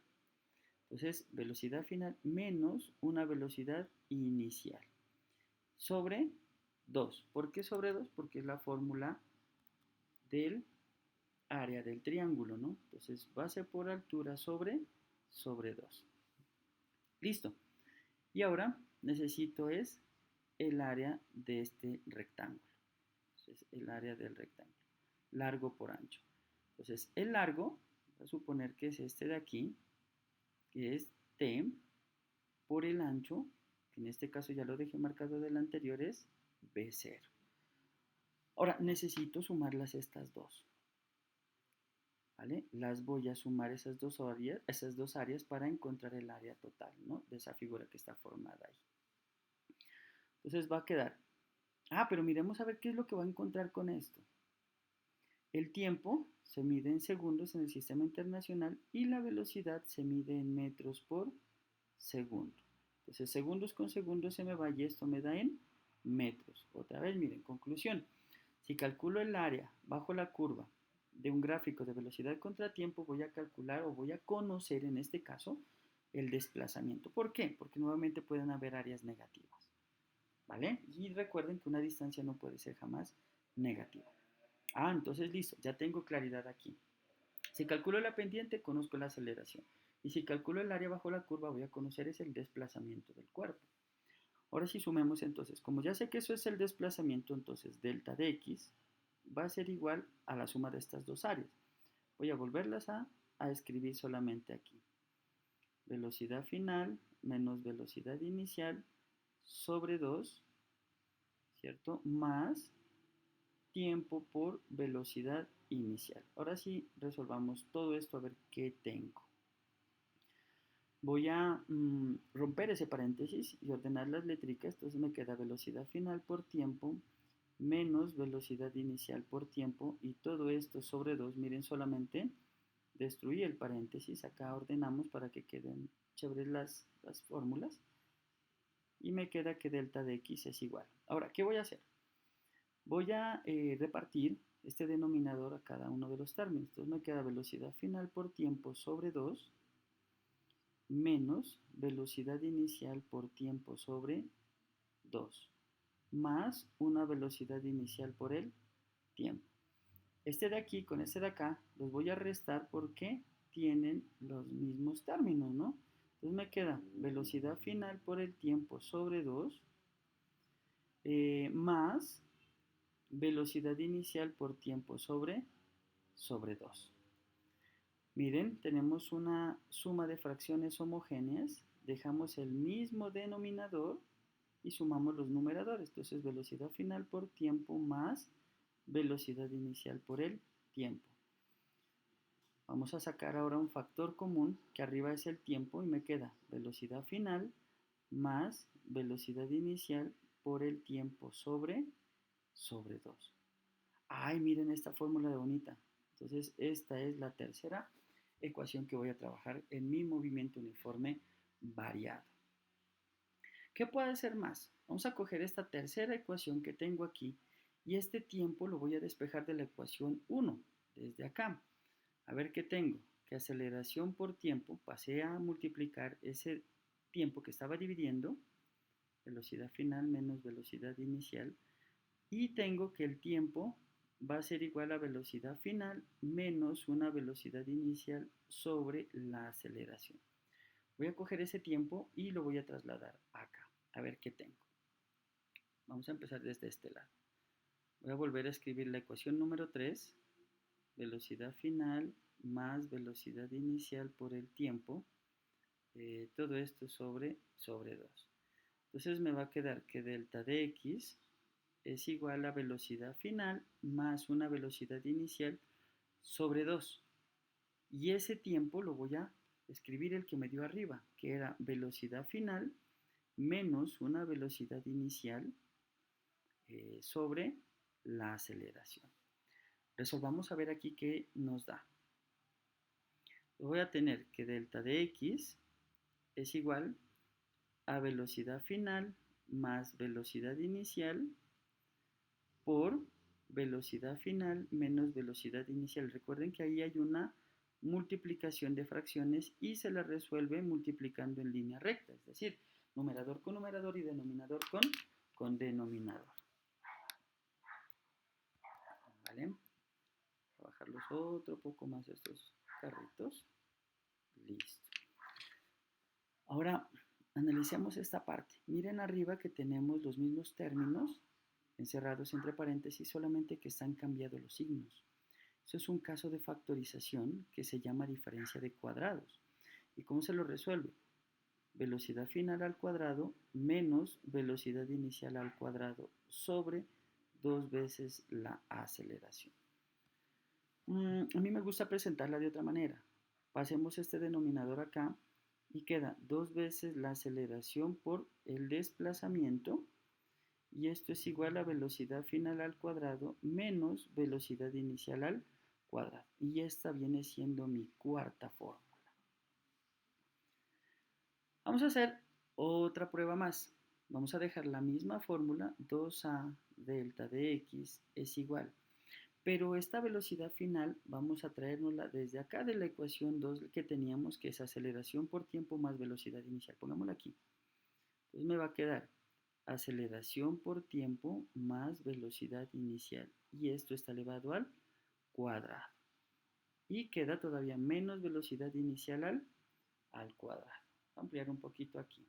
Entonces, velocidad final menos una velocidad inicial. Sobre 2. ¿Por qué sobre 2? Porque es la fórmula del área del triángulo, ¿no? Entonces, base por altura sobre 2. Listo. Y ahora necesito es el área de este rectángulo. Entonces, el área del rectángulo. Largo por ancho. Entonces, el largo, voy a suponer que es este de aquí, que es T, por el ancho, que en este caso ya lo dejé marcado del anterior, es B0. Ahora, necesito sumarlas estas dos, ¿vale? Las voy a sumar esas dos áreas para encontrar el área total, ¿no? De esa figura que está formada ahí. Entonces va a quedar, pero miremos a ver qué es lo que va a encontrar con esto. El tiempo se mide en segundos en el sistema internacional y la velocidad se mide en metros por segundo. Entonces, segundos con segundos se me va y esto me da en metros. Otra vez, miren, conclusión. Si calculo el área bajo la curva de un gráfico de velocidad contra tiempo, voy a calcular o voy a conocer en este caso el desplazamiento. ¿Por qué? Porque nuevamente pueden haber áreas negativas, ¿vale? Y recuerden que una distancia no puede ser jamás negativa. Entonces listo, ya tengo claridad aquí. Si calculo la pendiente, conozco la aceleración. Y si calculo el área bajo la curva, voy a conocer es el desplazamiento del cuerpo. Ahora sí sumemos entonces, como ya sé que eso es el desplazamiento, entonces delta de x va a ser igual a la suma de estas dos áreas. Voy a volverlas a escribir solamente aquí. Velocidad final menos velocidad inicial sobre 2, ¿cierto? Más tiempo por velocidad inicial. Ahora sí resolvamos todo esto a ver qué tengo. Voy a romper ese paréntesis y ordenar las letricas, entonces me queda velocidad final por tiempo menos velocidad inicial por tiempo y todo esto sobre 2, miren solamente destruí el paréntesis, acá ordenamos para que queden chéveres las fórmulas y me queda que delta de x es igual. Ahora, ¿qué voy a hacer? Voy a repartir este denominador a cada uno de los términos, entonces me queda velocidad final por tiempo sobre 2 menos velocidad inicial por tiempo sobre 2 más una velocidad inicial por el tiempo. Este de aquí con este de acá los voy a restar porque tienen los mismos términos, ¿no? Entonces me queda velocidad final por el tiempo sobre 2 más velocidad inicial por tiempo sobre 2. Miren, tenemos una suma de fracciones homogéneas, dejamos el mismo denominador y sumamos los numeradores. Entonces, velocidad final por tiempo más velocidad inicial por el tiempo. Vamos a sacar ahora un factor común, que arriba es el tiempo, y me queda velocidad final más velocidad inicial por el tiempo sobre 2. Ay, miren esta fórmula de bonita. Entonces, esta es la tercera ecuación que voy a trabajar en mi movimiento uniforme variado. ¿Qué puede ser más? Vamos a coger esta tercera ecuación que tengo aquí y este tiempo lo voy a despejar de la ecuación 1, desde acá. A ver qué tengo. Que aceleración por tiempo, pasé a multiplicar ese tiempo que estaba dividiendo, velocidad final menos velocidad inicial, y tengo que el tiempo va a ser igual a velocidad final menos una velocidad inicial sobre la aceleración. Voy a coger ese tiempo y lo voy a trasladar acá, a ver qué tengo. Vamos a empezar desde este lado. Voy a volver a escribir la ecuación número 3, velocidad final más velocidad inicial por el tiempo, todo esto sobre 2. Entonces me va a quedar que delta de x es igual a velocidad final más una velocidad inicial sobre 2. Y ese tiempo lo voy a escribir el que me dio arriba, que era velocidad final menos una velocidad inicial sobre la aceleración. Resolvamos a ver aquí qué nos da. Voy a tener que delta de x es igual a velocidad final más velocidad inicial por velocidad final menos velocidad inicial. Recuerden que ahí hay una multiplicación de fracciones y se la resuelve multiplicando en línea recta, es decir, numerador con numerador y denominador con denominador. ¿Vale? Voy a bajarlos otro poco más estos carritos. Listo. Ahora analicemos esta parte. Miren arriba que tenemos los mismos términos encerrados entre paréntesis, solamente que están cambiados los signos. Eso es un caso de factorización que se llama diferencia de cuadrados. ¿Y cómo se lo resuelve? Velocidad final al cuadrado menos velocidad inicial al cuadrado sobre 2 veces la aceleración. A mí me gusta presentarla de otra manera. Pasemos este denominador acá y queda 2 veces la aceleración por el desplazamiento, y esto es igual a velocidad final al cuadrado menos velocidad inicial al cuadrado. Y esta viene siendo mi cuarta fórmula. Vamos a hacer otra prueba más. Vamos a dejar la misma fórmula, 2a delta de x es igual. Pero esta velocidad final vamos a traérnosla desde acá de la ecuación 2 que teníamos, que es aceleración por tiempo más velocidad inicial. Pongámosla aquí. Entonces me va a quedar aceleración por tiempo más velocidad inicial. Y esto está elevado al cuadrado. Y queda todavía menos velocidad inicial al cuadrado. Voy a ampliar un poquito aquí.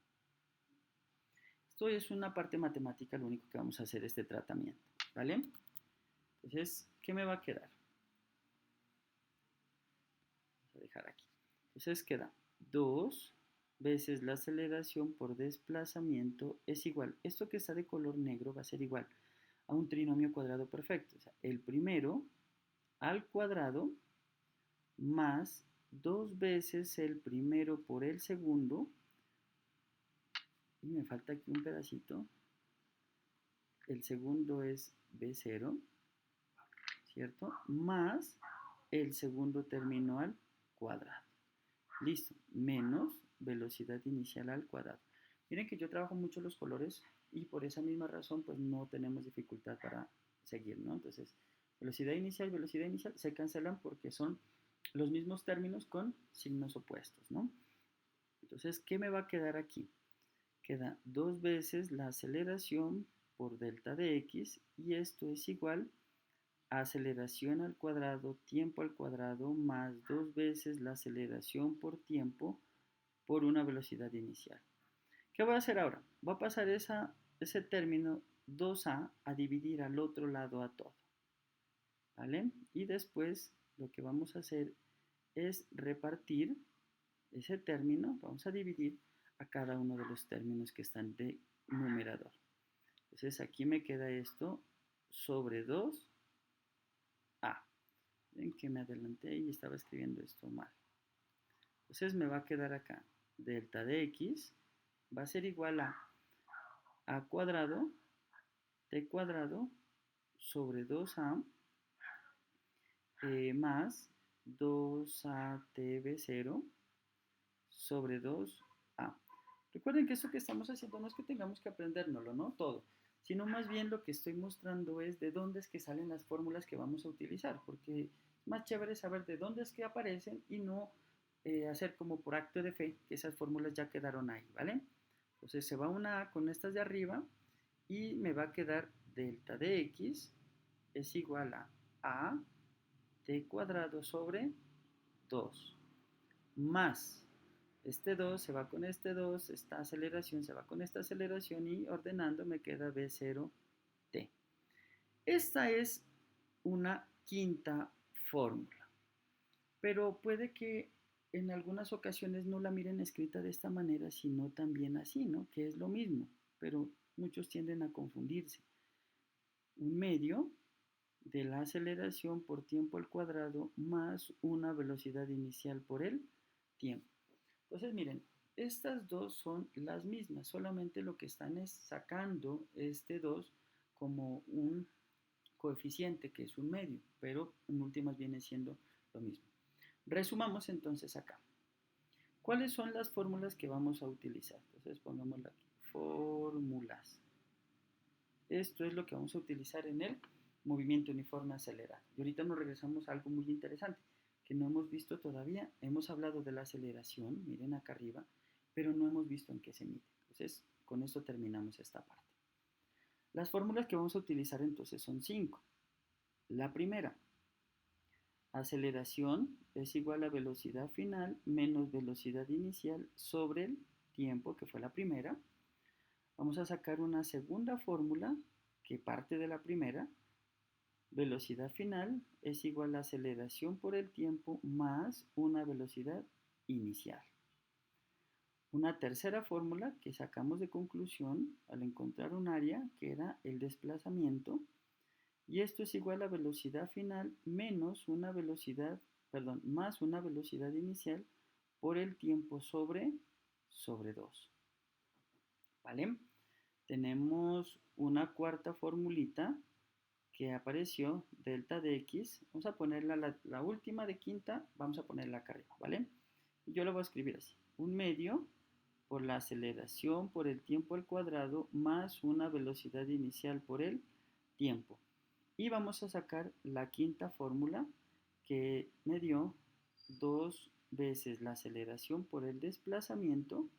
Esto es una parte matemática, lo único que vamos a hacer este tratamiento, ¿vale? Entonces, ¿qué me va a quedar? Vamos a dejar aquí. Entonces queda 2 veces la aceleración por desplazamiento es igual. Esto que está de color negro va a ser igual a un trinomio cuadrado perfecto. O sea, el primero al cuadrado más 2 veces el primero por el segundo. Y me falta aquí un pedacito. El segundo es B0, ¿cierto? Más el segundo término al cuadrado. Listo, menos velocidad inicial al cuadrado. Miren que yo trabajo mucho los colores y por esa misma razón pues no tenemos dificultad para seguir, ¿no? Entonces, velocidad inicial y velocidad inicial se cancelan porque son los mismos términos con signos opuestos, ¿no? Entonces, ¿qué me va a quedar aquí? Queda 2 veces la aceleración por delta de x y esto es igual a aceleración al cuadrado, tiempo al cuadrado, más 2 veces la aceleración por tiempo por una velocidad inicial. ¿Qué voy a hacer ahora? Voy a pasar ese término 2a a dividir al otro lado a todo, ¿vale? Y después lo que vamos a hacer es repartir ese término, vamos a dividir a cada uno de los términos que están de numerador. Entonces aquí me queda esto sobre 2a. Ven que me adelanté y estaba escribiendo esto mal. Entonces me va a quedar acá delta de x va a ser igual a cuadrado t cuadrado sobre 2a más 2atb0 sobre 2a. Recuerden que esto que estamos haciendo no es que tengamos que aprendérnoslo, ¿no? Todo, sino más bien lo que estoy mostrando es de dónde es que salen las fórmulas que vamos a utilizar, porque es más chévere saber de dónde es que aparecen y no hacer como por acto de fe que esas fórmulas ya quedaron ahí, ¿vale? Entonces se va una a con estas de arriba y me va a quedar delta de x es igual a t cuadrado sobre 2 más este 2 se va con este 2, esta aceleración se va con esta aceleración y ordenando me queda B0t. Esta es una quinta fórmula, pero puede que en algunas ocasiones no la miren escrita de esta manera, sino también así, ¿no? Que es lo mismo, pero muchos tienden a confundirse. Un medio de la aceleración por tiempo al cuadrado más una velocidad inicial por el tiempo. Entonces, miren, estas dos son las mismas, solamente lo que están es sacando este 2 como un coeficiente, que es un medio, pero en últimas viene siendo lo mismo. Resumamos entonces acá. ¿Cuáles son las fórmulas que vamos a utilizar? Entonces, pongámoslo aquí. Fórmulas. Esto es lo que vamos a utilizar en el movimiento uniforme acelerado. Y ahorita nos regresamos a algo muy interesante que no hemos visto todavía. Hemos hablado de la aceleración, miren acá arriba, pero no hemos visto en qué se mide. Entonces, con esto terminamos esta parte. Las fórmulas que vamos a utilizar entonces son 5. La primera, aceleración es igual a velocidad final menos velocidad inicial sobre el tiempo, que fue la primera. Vamos a sacar una segunda fórmula que parte de la primera. Velocidad final es igual a aceleración por el tiempo más una velocidad inicial. Una tercera fórmula que sacamos de conclusión al encontrar un área que era el desplazamiento. Y esto es igual a velocidad final menos una velocidad, perdón, más una velocidad inicial por el tiempo sobre 2. ¿Vale? Tenemos una cuarta formulita que apareció, delta de x. Vamos a ponerla, la última de quinta, vamos a ponerla acá arriba, ¿vale? Y yo lo voy a escribir así. Un medio por la aceleración por el tiempo al cuadrado más una velocidad inicial por el tiempo. Y vamos a sacar la quinta fórmula que me dio 2 veces la aceleración por el desplazamiento.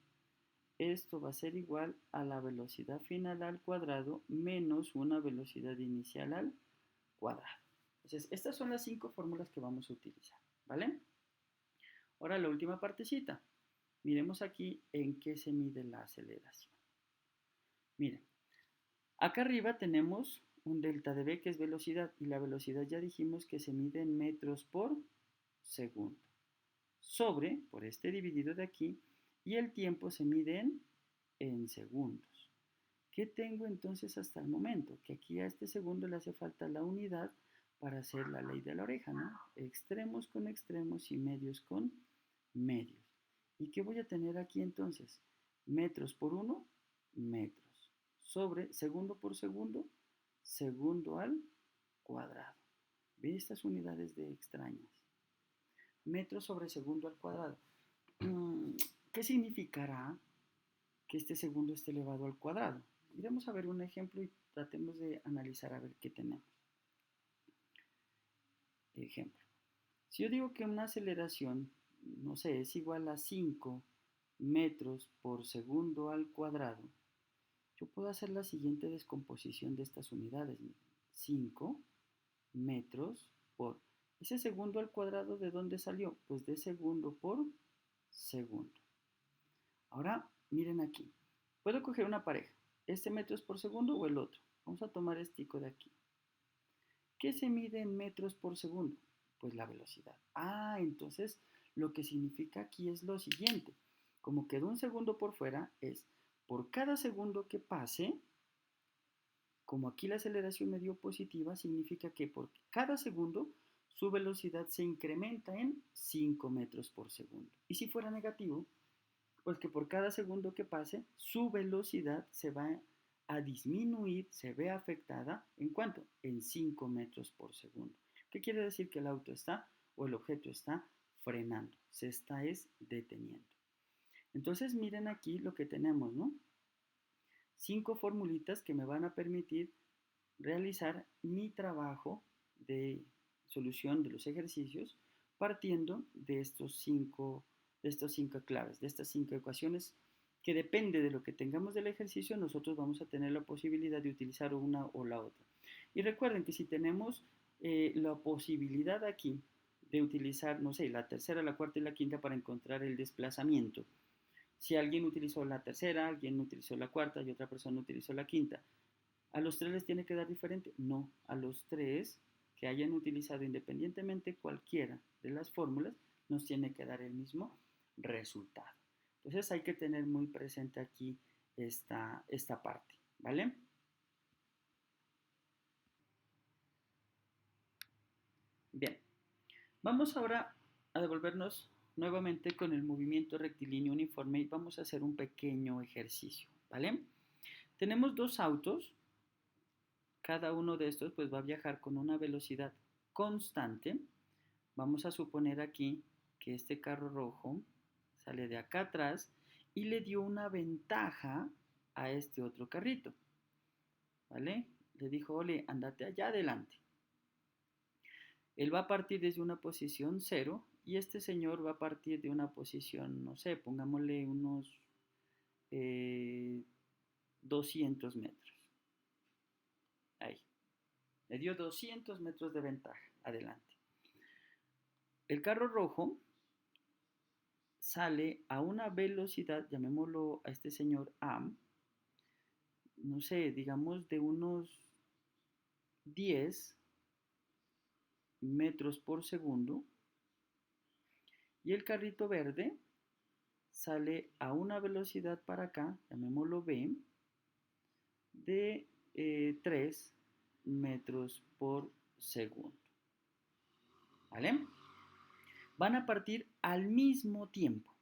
Esto va a ser igual a la velocidad final al cuadrado menos una velocidad inicial al cuadrado. Entonces, estas son las 5 fórmulas que vamos a utilizar, ¿vale? Ahora la última partecita. Miremos aquí en qué se mide la aceleración. Miren, acá arriba tenemos un delta de v que es velocidad y la velocidad ya dijimos que se mide en metros por segundo. Sobre, por este dividido de aquí, y el tiempo se mide en segundos. ¿Qué tengo entonces hasta el momento? Que aquí a este segundo le hace falta la unidad para hacer la ley de la oreja, ¿no? Extremos con extremos y medios con medios. ¿Y qué voy a tener aquí entonces? Metros por 1, metros. Sobre segundo por segundo, segundo al cuadrado. ¿Ve estas unidades de extrañas? Metros sobre segundo al cuadrado. ¿Qué significará que este segundo esté elevado al cuadrado? Iremos a ver un ejemplo y tratemos de analizar a ver qué tenemos. Ejemplo. Si yo digo que una aceleración, no sé, es igual a 5 metros por segundo al cuadrado, yo puedo hacer la siguiente descomposición de estas unidades. 5 metros por... ¿Ese segundo al cuadrado de dónde salió? Pues de segundo por segundo. Ahora, miren aquí. Puedo coger una pareja. ¿Este metros por segundo o el otro? Vamos a tomar este de aquí. ¿Qué se mide en metros por segundo? Pues la velocidad. Entonces lo que significa aquí es lo siguiente. Como quedó un segundo por fuera, es por cada segundo que pase, como aquí la aceleración me dio positiva, significa que por cada segundo su velocidad se incrementa en 5 metros por segundo. Y si fuera negativo, pues que por cada segundo que pase, su velocidad se va a disminuir, se ve afectada, ¿en cuánto? En 5 metros por segundo. ¿Qué quiere decir? Que el auto está, o el objeto está frenando, se está deteniendo. Entonces miren aquí lo que tenemos, ¿no? 5 formulitas que me van a permitir realizar mi trabajo de solución de los ejercicios partiendo de estas cinco claves, de estas 5 ecuaciones que depende de lo que tengamos del ejercicio, nosotros vamos a tener la posibilidad de utilizar una o la otra. Y recuerden que si tenemos la posibilidad aquí de utilizar, no sé, la tercera, la cuarta y la quinta para encontrar el desplazamiento, si alguien utilizó la tercera, alguien utilizó la cuarta y otra persona utilizó la quinta, ¿a los tres les tiene que dar diferente? No, a los tres que hayan utilizado independientemente cualquiera de las fórmulas, nos tiene que dar el mismo resultado. Entonces hay que tener muy presente aquí esta parte, ¿vale? Bien, vamos ahora a devolvernos nuevamente con el movimiento rectilíneo uniforme y vamos a hacer un pequeño ejercicio, ¿vale? Tenemos dos autos. Cada uno de estos pues va a viajar con una velocidad constante. Vamos a suponer aquí que este carro rojo sale de acá atrás y le dio una ventaja a este otro carrito, ¿vale? Le dijo, ole, andate allá adelante. Él va a partir desde una posición 0 y este señor va a partir de una posición, no sé, pongámosle unos 200 metros. Ahí. Le dio 200 metros de ventaja. Adelante. El carro rojo sale a una velocidad, llamémoslo a este señor A, no sé, digamos de unos 10 metros por segundo, y el carrito verde sale a una velocidad para acá, llamémoslo B, de 3 metros por segundo. ¿Vale? Van a partir al mismo tiempo.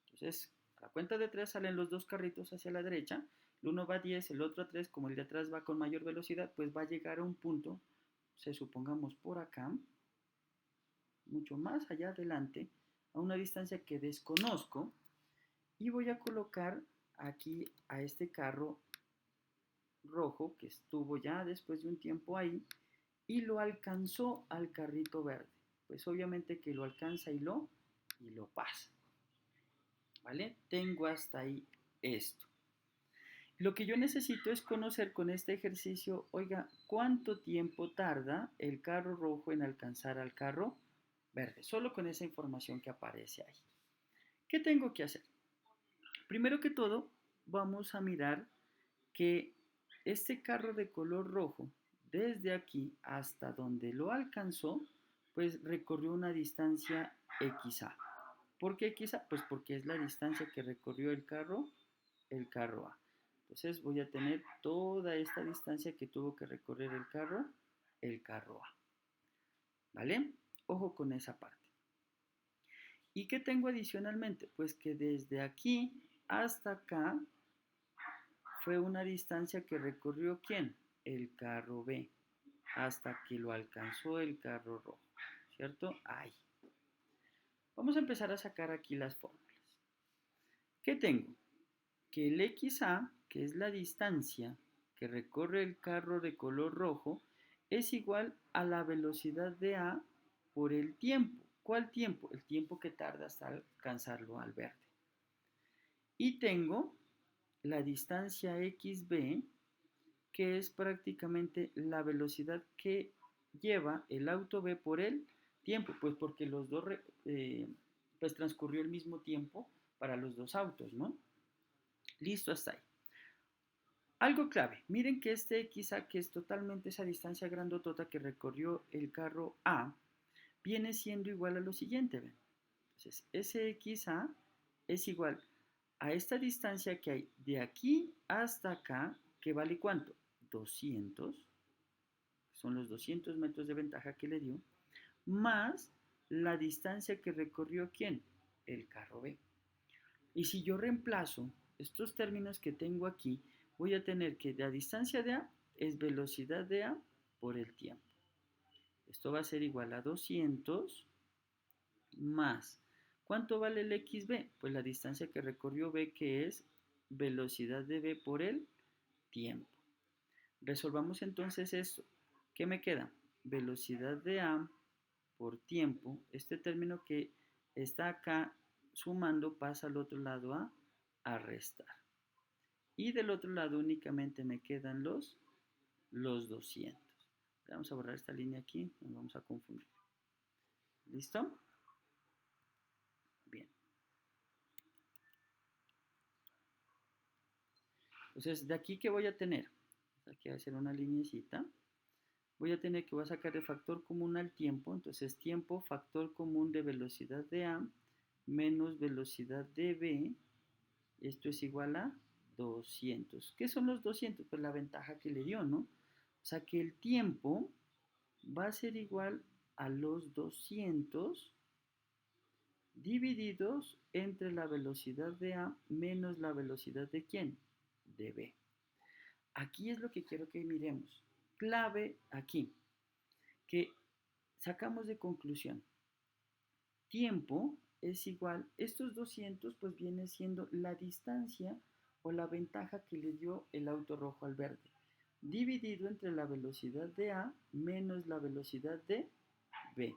Entonces, a la cuenta de 3 salen los dos carritos hacia la derecha. El uno va a 10, el otro a 3. Como el de atrás va con mayor velocidad, pues va a llegar a un punto, supongamos por acá, mucho más allá adelante, a una distancia que desconozco, y voy a colocar aquí a este carro rojo que estuvo ya después de un tiempo ahí y lo alcanzó al carrito verde. Pues obviamente que lo alcanza y lo pasa. ¿Vale? Tengo hasta ahí esto. Lo que yo necesito es conocer con este ejercicio, oiga, ¿cuánto tiempo tarda el carro rojo en alcanzar al carro verde? Solo con esa información que aparece ahí. ¿Qué tengo que hacer? Primero que todo, vamos a mirar que este carro de color rojo, desde aquí hasta donde lo alcanzó, pues recorrió una distancia XA. ¿Por qué XA? Pues porque es la distancia que recorrió el carro A. Entonces voy a tener toda esta distancia que tuvo que recorrer el carro A. ¿Vale? Ojo con esa parte. ¿Y qué tengo adicionalmente? Pues que desde aquí hasta acá fue una distancia que recorrió ¿quién? El carro B, hasta que lo alcanzó el carro rojo, ¿cierto? Ahí. Vamos a empezar a sacar aquí las fórmulas. ¿Qué tengo? Que el XA, que es la distancia que recorre el carro de color rojo, es igual a la velocidad de A por el tiempo. ¿Cuál tiempo? El tiempo que tarda hasta alcanzarlo al verde. Y tengo la distancia XB, que es prácticamente la velocidad que lleva el auto B por el tiempo, pues porque los dos pues transcurrió el mismo tiempo para los dos autos, ¿no? Listo hasta ahí. Algo clave, miren que este XA, que es totalmente esa distancia grandotota que recorrió el carro A, viene siendo igual a lo siguiente, ¿ven? Entonces, ese XA es igual a esta distancia que hay de aquí hasta acá, que vale ¿cuánto? 200, son los 200 metros de ventaja que le dio, más la distancia que recorrió ¿quién? El carro B. Y si yo reemplazo estos términos que tengo aquí, voy a tener que la distancia de A es velocidad de A por el tiempo. Esto va a ser igual a 200 más. ¿Cuánto vale el XB? Pues la distancia que recorrió B, que es velocidad de B por el tiempo. Resolvamos entonces esto. ¿Qué me queda? Velocidad de A por tiempo. Este término que está acá sumando pasa al otro lado a restar. Y del otro lado únicamente me quedan los 200. Vamos a borrar esta línea aquí, nos vamos a confundir. ¿Listo? Bien. Entonces, de aquí, ¿qué voy a tener? Aquí voy a hacer una lineecita. Voy a tener que voy a sacar el factor común al tiempo. Entonces, tiempo, factor común de velocidad de A menos velocidad de B. Esto es igual a 200. ¿Qué son los 200? Pues la ventaja que le dio, ¿no? O sea que el tiempo va a ser igual a los 200 divididos entre la velocidad de A menos la velocidad de ¿quién? De B. Aquí es lo que quiero que miremos. Clave aquí, que sacamos de conclusión. Tiempo es igual, estos 200 pues viene siendo la distancia o la ventaja que le dio el auto rojo al verde, dividido entre la velocidad de A menos la velocidad de B.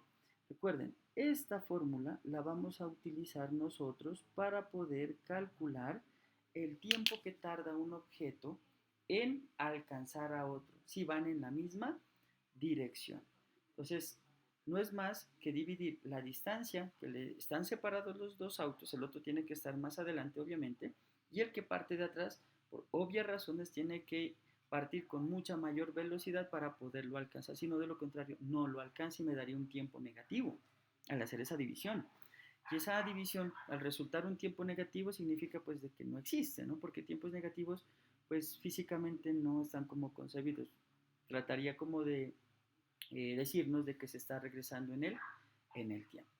Recuerden, esta fórmula la vamos a utilizar nosotros para poder calcular el tiempo que tarda un objeto en alcanzar a otro, si van en la misma dirección. Entonces, no es más que dividir la distancia, que le están separados los dos autos, el otro tiene que estar más adelante, obviamente, y el que parte de atrás, por obvias razones, tiene que partir con mucha mayor velocidad para poderlo alcanzar, sino de lo contrario, no lo alcanza y me daría un tiempo negativo al hacer esa división. Y esa división, al resultar un tiempo negativo, significa pues de que no existe, ¿no? Porque tiempos negativos, pues físicamente no están como concebidos. trataría como de decirnos de que se está regresando en el tiempo.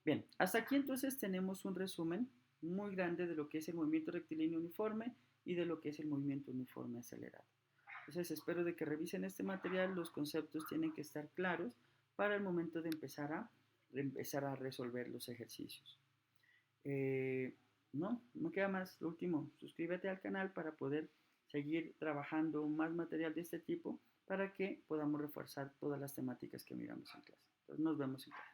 Bien, hasta aquí entonces tenemos un resumen muy grande de lo que es el movimiento rectilíneo uniforme y de lo que es el movimiento uniforme acelerado. Entonces espero de que revisen este material, los conceptos tienen que estar claros para el momento de empezar a resolver los ejercicios. No me queda más. Lo último, suscríbete al canal para poder seguir trabajando más material de este tipo para que podamos reforzar todas las temáticas que miramos en clase. Entonces nos vemos en clase.